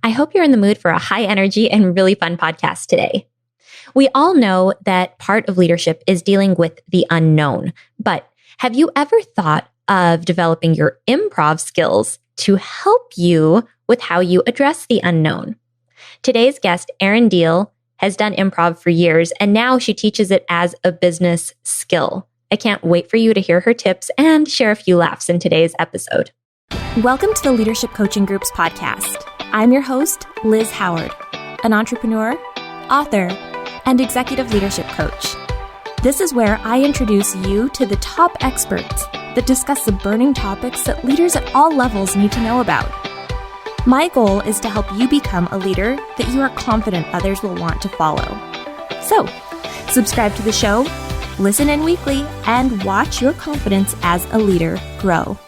I hope you're in the mood for a high energy and really fun podcast today. We all know that part of leadership is dealing with the unknown, but have you ever thought of developing your improv skills to help you with how you address the unknown? Today's guest, Erin Diehl, has done improv for years, and now she teaches it as a business skill. I can't wait for you to hear her tips and share a few laughs in today's episode. Welcome to the Leadership Coaching Group's podcast. I'm your host, Liz Howard, an entrepreneur, author, and executive leadership coach. This is where I introduce you to the top experts that discuss the burning topics that leaders at all levels need to know about. My goal is to help you become a leader that you are confident others will want to follow. So, subscribe to the show, listen in weekly, and watch your confidence as a leader grow.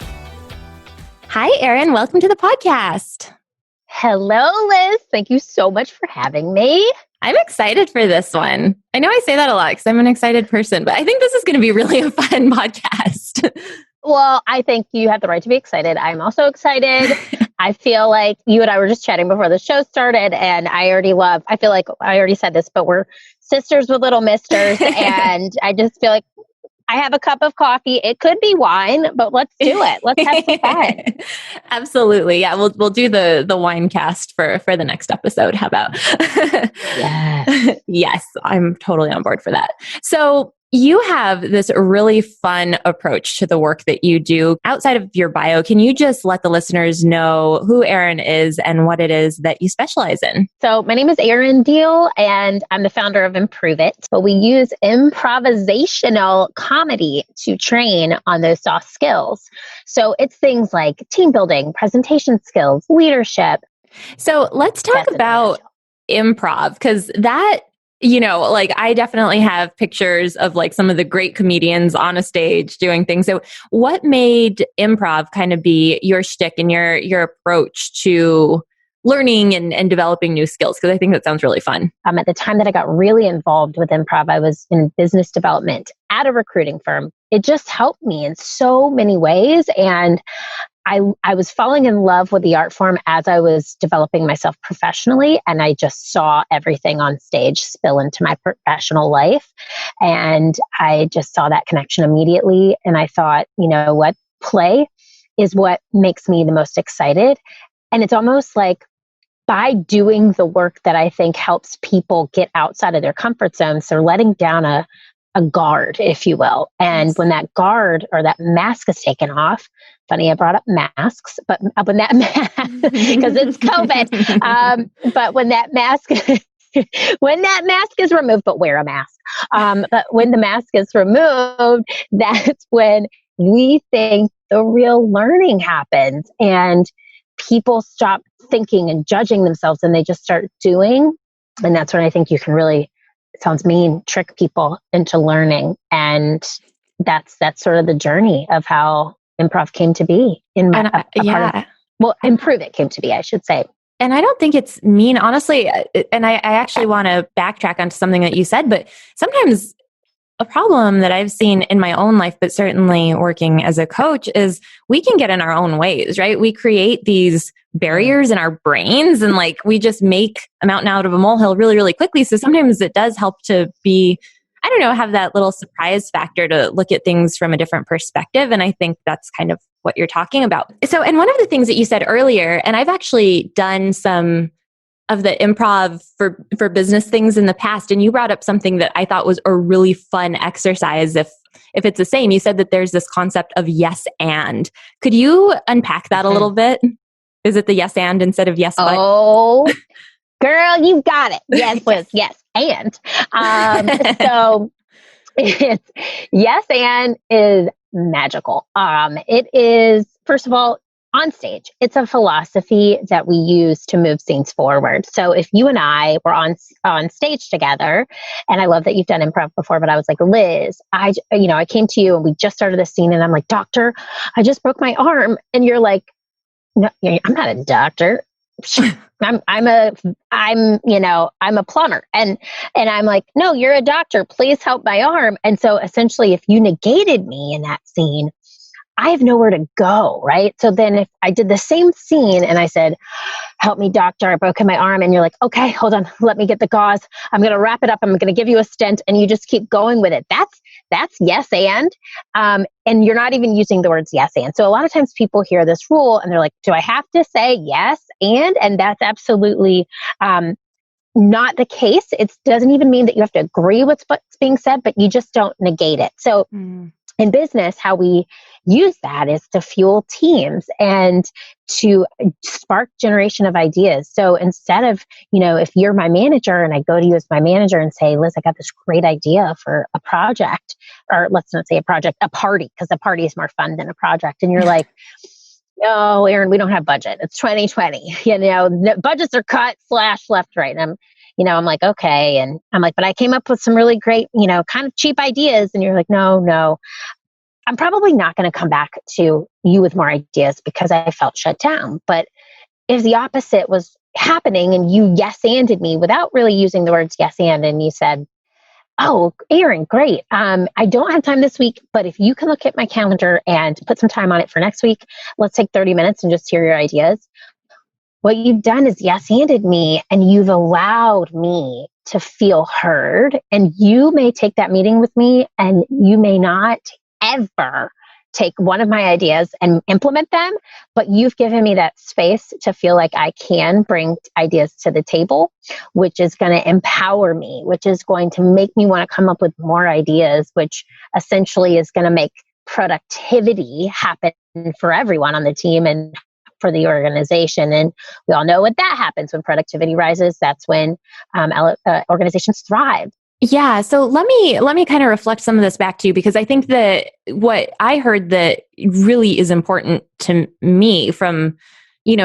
Hi, Erin. Welcome to the podcast. Hello, Liz. Thank you so much for having me. I'm excited for this one. I know I say that a lot because I'm an excited person, but I think this is going to be really a fun podcast. Well, I think you have the right to be excited. I'm also excited. I feel like you and I were just chatting before the show started, and I feel like I already said this, but we're sisters with little misters, and I just feel like I have a cup of coffee. It could be wine, but let's do it. Let's have some fun. Absolutely. Yeah, we'll do the wine cast for the next episode. How about? Yes. Yes, I'm totally on board for that. So you have this really fun approach to the work that you do. Outside of your bio, can you just let the listeners know who Erin is and what it is that you specialize in? So my name is Erin Diehl, and I'm the founder of Improve It. But we use improvisational comedy to train on those soft skills. So it's things like team building, presentation skills, leadership. So let's talk about improv, because that, like I definitely have pictures of like some of the great comedians on a stage doing things. So what made improv kind of be your shtick and your approach to learning and developing new skills? Because I think that sounds really fun. At the time that I got really involved with improv, I was in business development at a recruiting firm. It just helped me in so many ways. And I was falling in love with the art form as I was developing myself professionally. And I just saw everything on stage spill into my professional life. And I just saw that connection immediately. And I thought, you know what? Play is what makes me the most excited. And it's almost like by doing the work that I think helps people get outside of their comfort zones, they're letting down a guard, if you will. And when that guard or that mask is taken off, funny, I brought up masks, but when that mask, because it's COVID, but when that mask is removed, but wear a mask. But when the mask is removed, that's when we think the real learning happens, and people stop thinking and judging themselves, and they just start doing. And that's when I think you can really, it sounds mean, trick people into learning. And that's sort of the journey of how improv came to be in my Improve It came to be, I should say. And I don't think it's mean, honestly. And I actually want to backtrack onto something that you said, but sometimes a problem that I've seen in my own life, but certainly working as a coach, is we can get in our own ways, right? We create these barriers in our brains, and like we just make a mountain out of a molehill really, really quickly. So sometimes it does help to be, have that little surprise factor to look at things from a different perspective. And I think that's kind of what you're talking about. So, and one of the things that you said earlier, and I've actually done some of the improv for business things in the past, and you brought up something that I thought was a really fun exercise. If it's the same, you said that there's this concept of yes and. Could you unpack that a little bit? Is it the yes and instead of yes but? Oh, girl, you got it. Yes, Liz. Yes and. So it's yes and is magical. It is, first of all, on stage. It's a philosophy that we use to move scenes forward. So if you and I were on stage together, and I love that you've done improv before, but I was like, Liz, I came to you and we just started a scene, and I'm like, doctor, I just broke my arm. And you're like, no, I'm not a doctor. I'm a plumber. And I'm like, no, you're a doctor. Please help my arm. And so essentially, if you negated me in that scene, I have nowhere to go, right? So then if I did the same scene and I said, help me, doctor, I broke my arm. And you're like, okay, hold on, let me get the gauze. I'm going to wrap it up. I'm going to give you a stent. And you just keep going with it. That's yes and. And you're not even using the words yes and. So a lot of times people hear this rule and they're like, do I have to say yes and? And that's absolutely not the case. It doesn't even mean that you have to agree with what's being said, but you just don't negate it. So in business, how we use that is to fuel teams and to spark generation of ideas. So instead of, if you're my manager and I go to you as my manager and say, Liz, I got this great idea for a project, or let's not say a project, a party, because a party is more fun than a project. And you're like, no, Erin, we don't have budget. It's 2020. Budgets are cut / left, right. And I'm like, okay. And I'm like, but I came up with some really great, kind of cheap ideas. And you're like, no, I'm probably not going to come back to you with more ideas because I felt shut down. But if the opposite was happening and you yes-anded me without really using the words yes and you said, oh, Erin, great. I don't have time this week, but if you can look at my calendar and put some time on it for next week, let's take 30 minutes and just hear your ideas. What you've done is yes-anded me and you've allowed me to feel heard. And you may take that meeting with me and you may not ever take one of my ideas and implement them, but you've given me that space to feel like I can bring ideas to the table, which is going to empower me, which is going to make me want to come up with more ideas, which essentially is going to make productivity happen for everyone on the team and for the organization. And we all know what that happens when productivity rises. That's when organizations thrive. Yeah. So let me kind of reflect some of this back to you, because I think that what I heard that really is important to me from,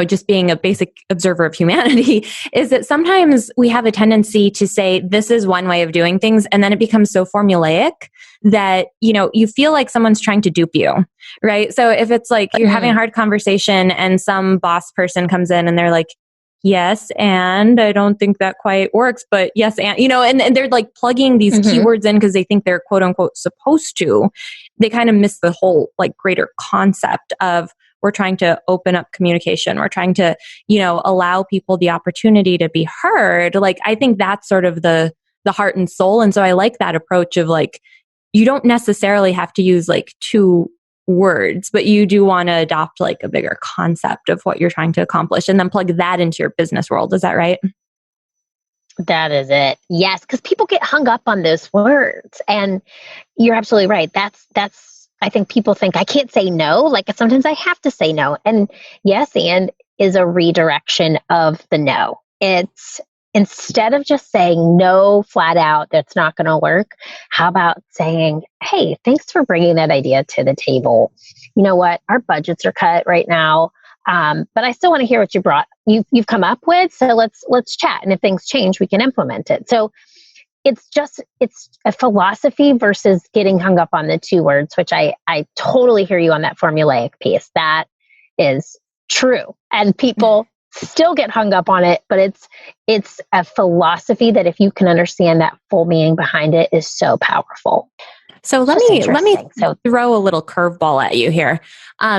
just being a basic observer of humanity is that sometimes we have a tendency to say, this is one way of doing things. And then it becomes so formulaic that, you feel like someone's trying to dupe you, right? So if it's like you're having a hard conversation and some boss person comes in and they're like, yes, and I don't think that quite works, but yes, and, and they're like plugging these keywords in because they think they're quote unquote supposed to. They kind of miss the whole like greater concept of we're trying to open up communication. We're trying to, allow people the opportunity to be heard. Like, I think that's sort of the heart and soul. And so I like that approach of like, you don't necessarily have to use like two words, but you do want to adopt like a bigger concept of what you're trying to accomplish and then plug that into your business world. Is that right? That is it. Yes. Because people get hung up on those words and you're absolutely right. That's, I think people think I can't say no. Like sometimes I have to say no. And yes, and is a redirection of the no. It's instead of just saying no flat out, that's not going to work. How about saying, hey, thanks for bringing that idea to the table. You know what? Our budgets are cut right now. But I still want to hear what you've come up with. So let's chat. And if things change, we can implement it. So it's a philosophy versus getting hung up on the two words, which I totally hear you on that formulaic piece. That is true. And people still get hung up on it, but it's a philosophy that if you can understand that full meaning behind it is so powerful. So let me throw a little curveball at you here,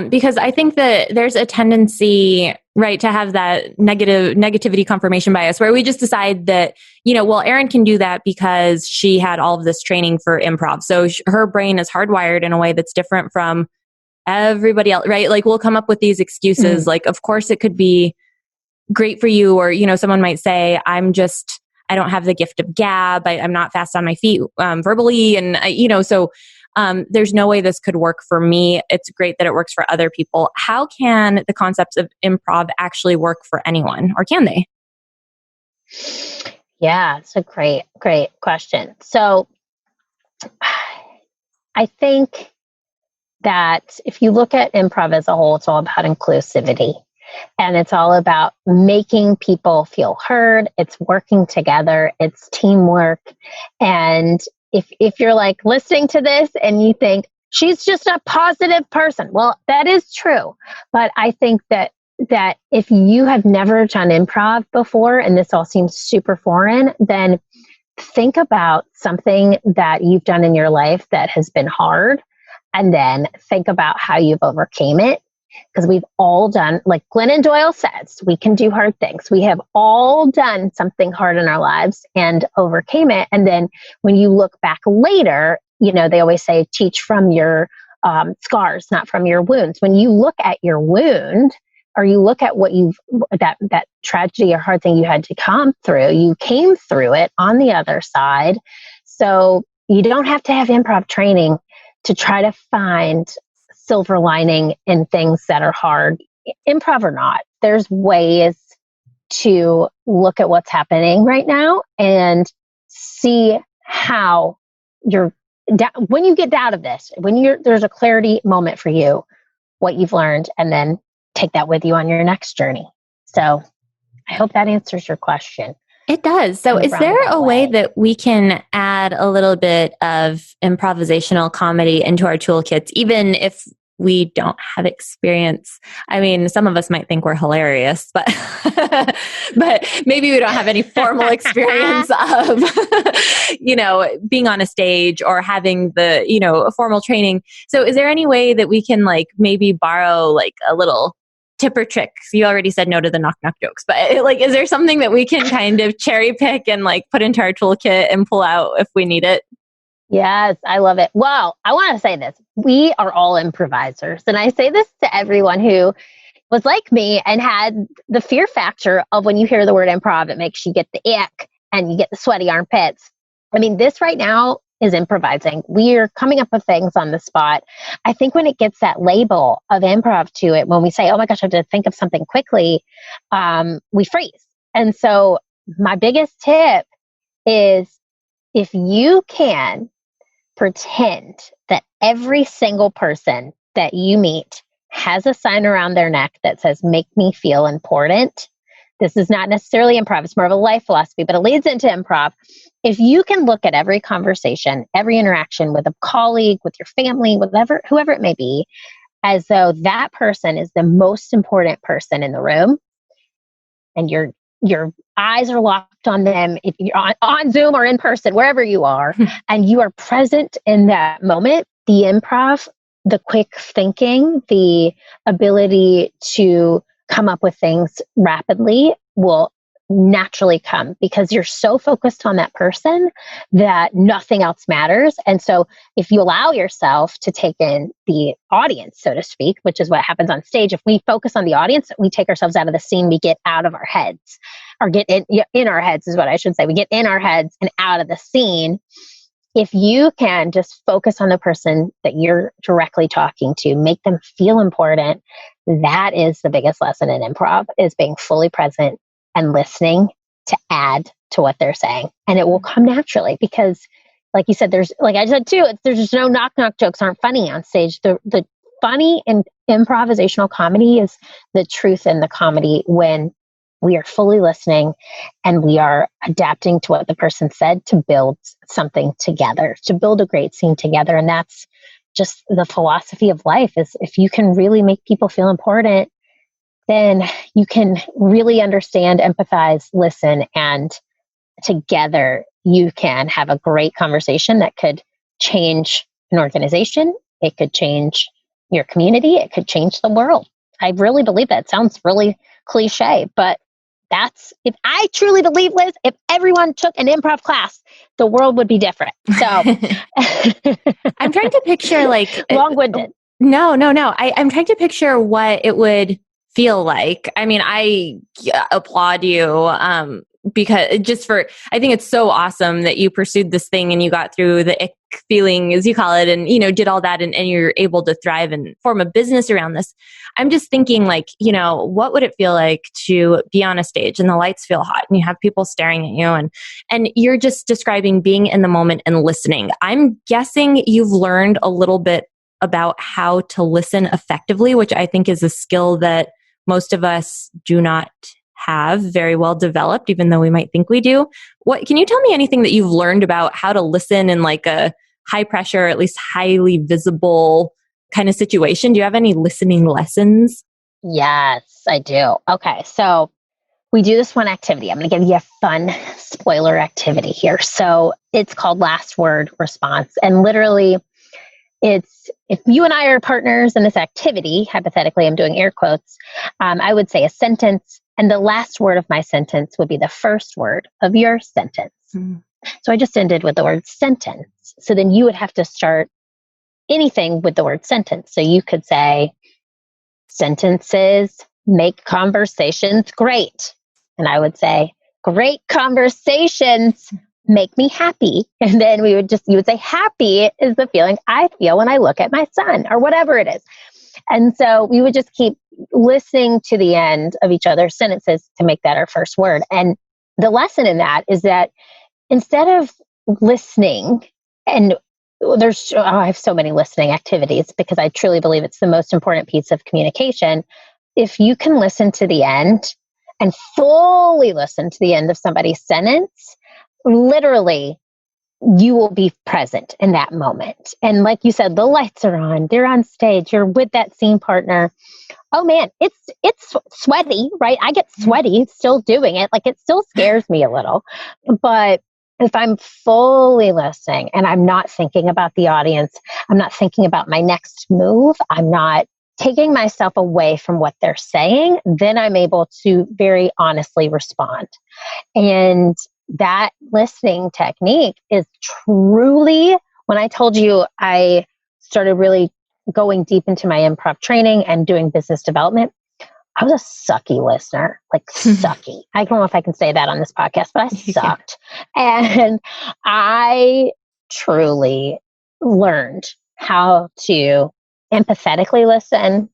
because I think that there's a tendency, right, to have that negativity confirmation bias where we just decide that, well, Erin can do that because she had all of this training for improv. So her brain is hardwired in a way that's different from everybody else, right? Like we'll come up with these excuses, like, of course it could be great for you. Or, someone might say, I don't have the gift of gab. I'm not fast on my feet verbally. And, so there's no way this could work for me. It's great that it works for other people. How can the concepts of improv actually work for anyone, or can they? Yeah, it's a great question. So I think that if you look at improv as a whole, it's all about inclusivity. And it's all about making people feel heard. It's working together. It's teamwork. And if you're like listening to this and you think she's just a positive person, well, that is true. But I think that if you have never done improv before and this all seems super foreign, then think about something that you've done in your life that has been hard. and then think about how you've overcame it. Because we've all done, like Glennon Doyle says, we can do hard things. We have all done something hard in our lives and overcame it. And then when you look back later, they always say, teach from your scars, not from your wounds. When you look at your wound, or you look at what that tragedy or hard thing you had to come through, you came through it on the other side. So you don't have to have improv training to try to find silver lining in things that are hard, improv or not. There's ways to look at what's happening right now and see how when you get out of this, there's a clarity moment for you, what you've learned, and then take that with you on your next journey. So I hope that answers your question. It does. So is there a way that we can add a little bit of improvisational comedy into our toolkits, even if we don't have experience? I mean, some of us might think we're hilarious, but maybe we don't have any formal experience of, being on a stage or having the, formal training. So is there any way that we can maybe borrow a little tip or trick? You already said no to the knock knock jokes, but is there something that we can kind of cherry pick and put into our toolkit and pull out if we need it? Yes, I love it. Well, I want to say this. We are all improvisers. And I say this to everyone who was like me and had the fear factor of when you hear the word improv, it makes you get the ick and you get the sweaty armpits. I mean, this right now is improvising. We're coming up with things on the spot. I think when it gets that label of improv to it, when we say, oh my gosh, I have to think of something quickly, we freeze. And so my biggest tip is, if you can pretend that every single person that you meet has a sign around their neck that says, make me feel important. This is not necessarily improv. It's more of a life philosophy, but it leads into improv. If you can look at every conversation, every interaction with a colleague, with your family, whoever it may be, as though that person is the most important person in the room, and your eyes are locked on them, if you're on Zoom or in person, wherever you are, and you are present in that moment, the improv, the quick thinking, the ability to come up with things rapidly will naturally come, because you're so focused on that person that nothing else matters. And so if you allow yourself to take in the audience, so to speak, which is what happens on stage, if we focus on the audience, we take ourselves out of the scene, we get out of our heads, or get in our heads is what I should say. We get in our heads and out of the scene. If you can just focus on the person that you're directly talking to, make them feel important, that is the biggest lesson in improv, is being fully present and listening to add to what they're saying. And it will come naturally, because like you said, there's just no knock knock jokes aren't funny on stage. The funny in improvisational comedy is the truth in the comedy, when we are fully listening and we are adapting to what the person said to build something together, to build a great scene together. And that's just the philosophy of life, is if you can really make people feel important, then you can really understand, empathize, listen, and together you can have a great conversation that could change an organization. It could change your community. It could change the world. I really believe that. It sounds really cliche, but if I truly believe, Liz, if everyone took an improv class, the world would be different. So I'm trying to picture long-winded. No. I'm trying to picture what it would feel like. I mean, I applaud you because I think it's so awesome that you pursued this thing and you got through the ick feeling, as you call it, and, did all that and you're able to thrive and form a business around this. I'm just thinking what would it feel like to be on a stage and the lights feel hot and you have people staring at you and you're just describing being in the moment and listening. I'm guessing you've learned a little bit about how to listen effectively, which I think is a skill that most of us do not have very well developed, even though we might think we do. Can you tell me anything that you've learned about how to listen in a high pressure, at least highly visible kind of situation? Do you have any listening lessons? Yes, I do. Okay. So we do this one activity. I'm going to give you a fun spoiler activity here. So it's called last word response. And literally it's if you and I are partners in this activity, hypothetically, I'm doing air quotes, I would say a sentence, and the last word of my sentence would be the first word of your sentence. So I just ended with the word sentence. So then you would have to start anything with the word sentence. So you could say, sentences make conversations great. And I would say, great conversations make me happy. And then you would say, happy is the feeling I feel when I look at my son, or whatever it is. And so we would just keep listening to the end of each other's sentences to make that our first word. And the lesson in that is that instead of listening, and I have so many listening activities because I truly believe it's the most important piece of communication. If you can listen to the end and fully listen to the end of somebody's sentence, literally, you will be present in that moment. And like you said, the lights are on, they're on stage, you're with that scene partner. Oh man, it's sweaty, right? I get sweaty still doing it. Like, it still scares me a little. But if I'm fully listening and I'm not thinking about the audience, I'm not thinking about my next move, I'm not taking myself away from what they're saying, then I'm able to very honestly respond. And that listening technique is truly, when I told you I started really going deep into my improv training and doing business development, I was a sucky listener, like sucky. I don't know if I can say that on this podcast, but I sucked. And I truly learned how to empathetically listen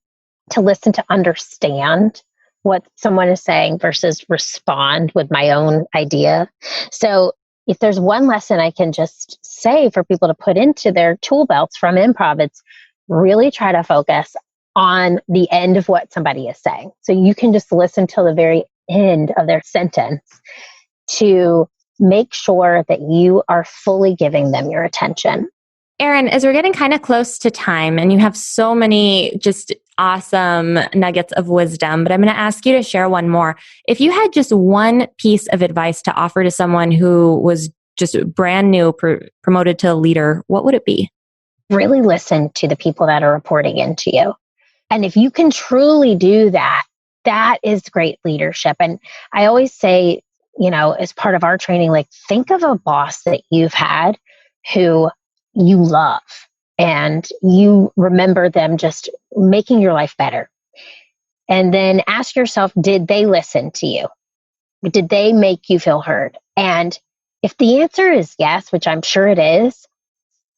to understand what someone is saying versus respond with my own idea. So if there's one lesson I can just say for people to put into their tool belts from improv, it's really try to focus on the end of what somebody is saying. So you can just listen till the very end of their sentence to make sure that you are fully giving them your attention. Erin, as we're getting kind of close to time and you have so many just awesome nuggets of wisdom, but I'm going to ask you to share one more. If you had just one piece of advice to offer to someone who was just brand new, promoted to a leader, what would it be? Really listen to the people that are reporting into you. And if you can truly do that, that is great leadership. And I always say, as part of our training, like, think of a boss that you've had who you love and you remember them just making your life better. And then ask yourself, did they listen to you? Did they make you feel heard? And if the answer is yes, which I'm sure it is,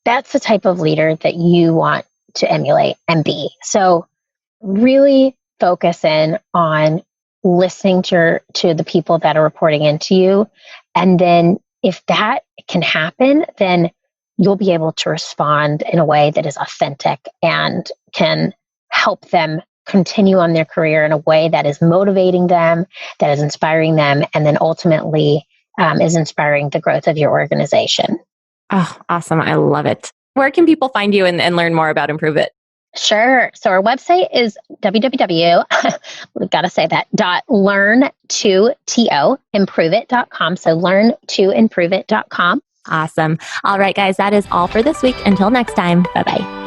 that's the type of leader that you want to emulate and be. So really focus in on listening to the people that are reporting into you. And then if that can happen, then you'll be able to respond in a way that is authentic and can help them continue on their career in a way that is motivating them, that is inspiring them, and then ultimately is inspiring the growth of your organization. Oh, awesome. I love it. Where can people find you and learn more about Improve It? Sure. So our website is www.learn2improveit.com. So learn2improveit.com. Awesome. All right, guys, that is all for this week. Until next time, bye-bye.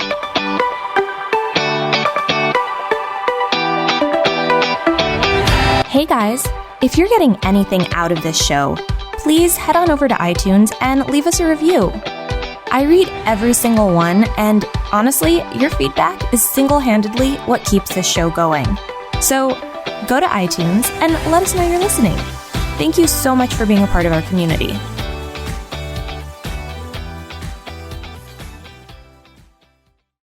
Hey guys, if you're getting anything out of this show, please head on over to iTunes and leave us a review. I read every single one, and honestly, your feedback is single-handedly what keeps this show going. So go to iTunes and let us know you're listening. Thank you so much for being a part of our community.